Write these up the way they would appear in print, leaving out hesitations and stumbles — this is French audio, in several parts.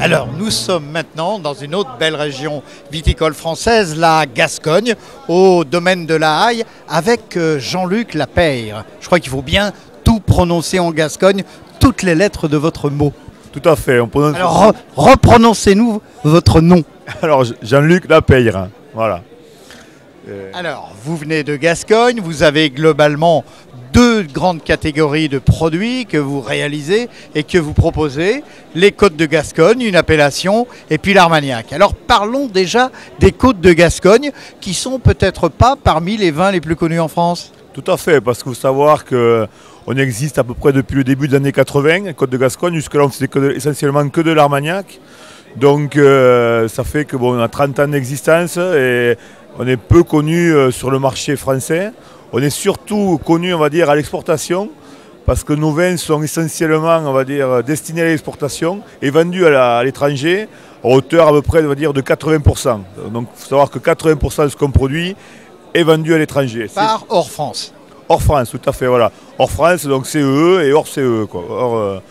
Alors, nous sommes maintenant dans une autre belle région viticole française, la Gascogne, au domaine de la Haye, avec Jean-Luc Lapeyre. Je crois qu'il faut bien tout prononcer en Gascogne, toutes les lettres de votre mot. Tout à fait. On prononce... Alors, reprononcez-nous votre nom. Alors, Jean-Luc Lapeyre, voilà. Alors, vous venez de Gascogne, vous avez globalement deux grandes catégories de produits que vous réalisez et que vous proposez. Les Côtes de Gascogne, une appellation, et puis l'Armagnac. Alors, parlons déjà des Côtes de Gascogne, qui sont peut-être pas parmi les vins les plus connus en France. Tout à fait, parce qu'il faut savoir qu'on existe à peu près depuis le début des années 80, Côtes de Gascogne. Jusque-là, on faisait essentiellement que de l'Armagnac. Donc, ça fait que bon, on a 30 ans d'existence et on est peu connu sur le marché français. On est surtout connu, on va dire, à l'exportation, parce que nos vins sont essentiellement, on va dire, destinés à l'exportation et vendus à l'étranger à hauteur à peu près, on va dire, de 80%. Donc, il faut savoir que 80% de ce qu'on produit est vendu à l'étranger. Par hors France. Hors France, tout à fait, voilà. Hors France, donc CE et hors CE, quoi.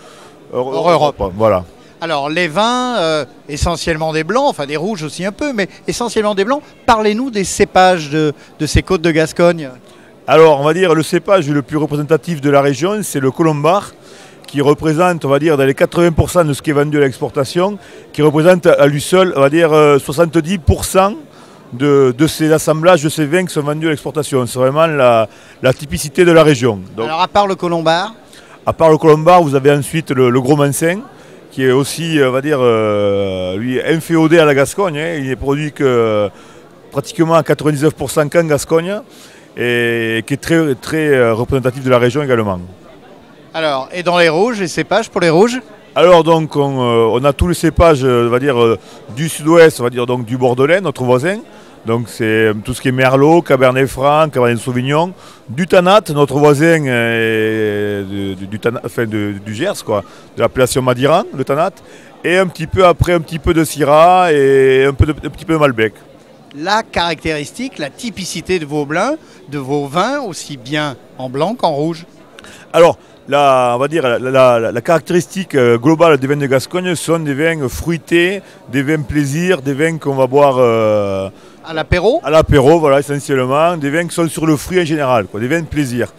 Hors Europe. Voilà. Alors les vins, essentiellement des blancs, enfin des rouges aussi un peu, mais essentiellement des blancs. Parlez-nous des cépages de ces Côtes de Gascogne. Alors on va dire le cépage le plus représentatif de la région, c'est le Colombard, qui représente, on va dire, dans les 80% de ce qui est vendu à l'exportation, qui représente à lui seul, on va dire, 70% de ces assemblages, de ces vins qui sont vendus à l'exportation. C'est vraiment la typicité de la région. Donc, alors à part le Colombard? À part le Colombard, vous avez ensuite le Gros Mansin, qui est aussi, on va dire, lui, inféodé à la Gascogne. Hein. Il n'est produit que pratiquement à 99% qu'en Gascogne et qui est très, très représentatif de la région également. Alors, et dans les rouges, les cépages pour les rouges? Alors donc, on a tous les cépages, on va dire, du sud-ouest, on va dire donc du Bordelais, notre voisin. Donc c'est tout ce qui est Merlot, Cabernet Franc, Cabernet Sauvignon, du Tanat, notre voisin du Gers, quoi, de l'appellation Madiran, le Tanat, et un petit peu après un petit peu de Syrah et un petit peu de Malbec. La caractéristique, la typicité de vos vins, aussi bien en blanc qu'en rouge? Alors, on va dire la caractéristique globale des vins de Gascogne sont des vins fruités, des vins plaisir, des vins qu'on va boire à l'apéro. À l'apéro, voilà, essentiellement, des vins qui sont sur le fruit en général, quoi, des vins de plaisir.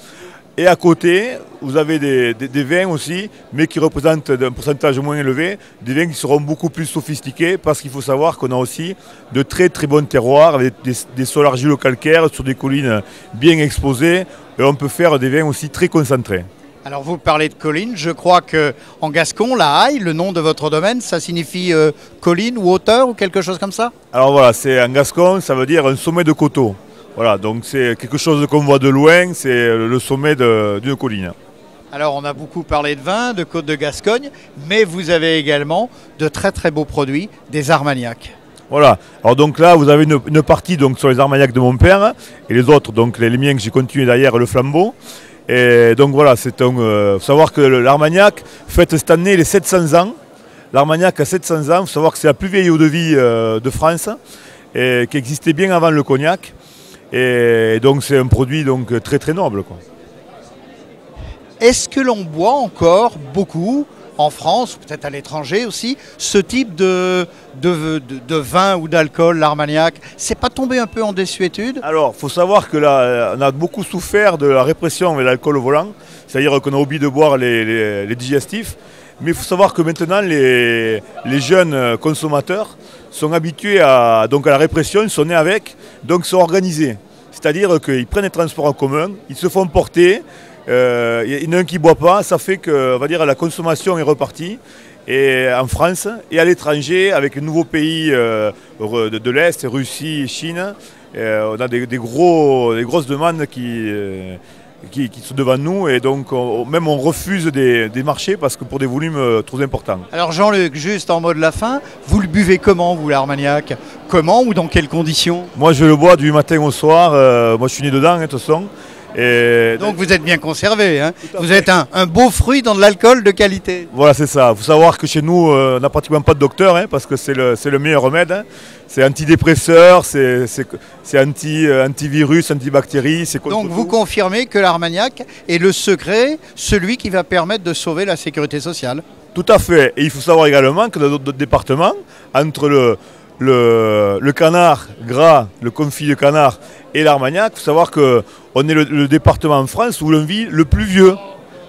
Et à côté, vous avez des vins aussi, mais qui représentent un pourcentage moins élevé, des vins qui seront beaucoup plus sophistiqués, parce qu'il faut savoir qu'on a aussi de très très bons terroirs, avec des sols argilo-calcaires sur des collines bien exposées, et on peut faire des vins aussi très concentrés. Alors vous parlez de collines, je crois qu'en gascon, la Haye, le nom de votre domaine, ça signifie colline ou hauteur ou quelque chose comme ça? Alors voilà, c'est en gascon, ça veut dire un sommet de coteau. Voilà, donc c'est quelque chose qu'on voit de loin, c'est le sommet d'une colline. Alors on a beaucoup parlé de vin, de Côtes de Gascogne, mais vous avez également de très très beaux produits, des Armagnacs. Voilà, alors donc là vous avez une partie donc, sur les Armagnacs de mon père, et les autres, donc les miens que j'ai continué derrière, le Flambeau. Et donc voilà, c'est faut savoir que l'Armagnac fête cette année les 700 ans. L'Armagnac a 700 ans, il faut savoir que c'est la plus vieille eau-de-vie de France, et qui existait bien avant le cognac. Et donc c'est un produit donc, très très noble, quoi. Est-ce que l'on boit encore beaucoup, en France, peut-être à l'étranger aussi, ce type de vin ou d'alcool, l'Armagnac? C'est pas tombé un peu en désuétude? Alors, il faut savoir que là, on a beaucoup souffert de la répression avec l'alcool au volant, c'est-à-dire qu'on a oublié de boire les digestifs. Mais il faut savoir que maintenant, les jeunes consommateurs sont habitués à la répression, ils sont nés avec, donc sont organisés. C'est-à-dire qu'ils prennent les transports en commun, ils se font porter, il y en a un qui ne boit pas, ça fait que on va dire, la consommation est repartie. Et en France et à l'étranger, avec les nouveaux pays de l'Est, Russie, Chine, on a des grosses demandes qui sont devant nous, et donc même on refuse des marchés parce que pour des volumes trop importants. Alors Jean-Luc, juste en mot de la fin, vous le buvez comment vous l'Armagnac? Comment ou dans quelles conditions? Moi je le bois du matin au soir, moi je suis né dedans de toute façon. Et donc vous êtes bien conservé, hein? Vous êtes un beau fruit dans de l'alcool de qualité. Voilà, c'est ça. Il faut savoir que chez nous, on n'a pratiquement pas de docteur, hein, parce que c'est le meilleur remède. Hein. C'est antidépresseur, c'est antivirus, antibactérie. Donc vous confirmez que l'Armagnac est le secret, celui qui va permettre de sauver la sécurité sociale? Tout à fait. Et il faut savoir également que dans d'autres départements, entre le canard gras, le confit de canard et l'Armagnac, il faut savoir qu'on est le département en France où l'on vit le plus vieux.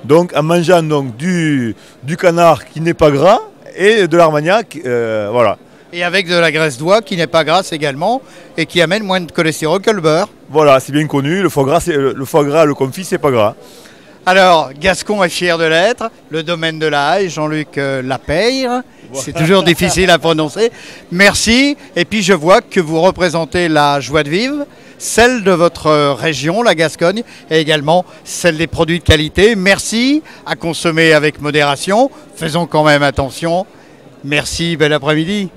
Donc en mangeant donc, du canard qui n'est pas gras et de l'Armagnac, voilà. Et avec de la graisse d'oie qui n'est pas grasse également et qui amène moins de cholestérol que le beurre. Voilà, c'est bien connu, le foie gras, le confit, c'est pas gras. Alors, Gascon est fier de l'être, le domaine de la Haye, Jean-Luc Lapeyre, c'est toujours difficile à prononcer. Merci, et puis je vois que vous représentez la joie de vivre, celle de votre région, la Gascogne, et également celle des produits de qualité. Merci, à consommer avec modération, faisons quand même attention. Merci, bel après-midi.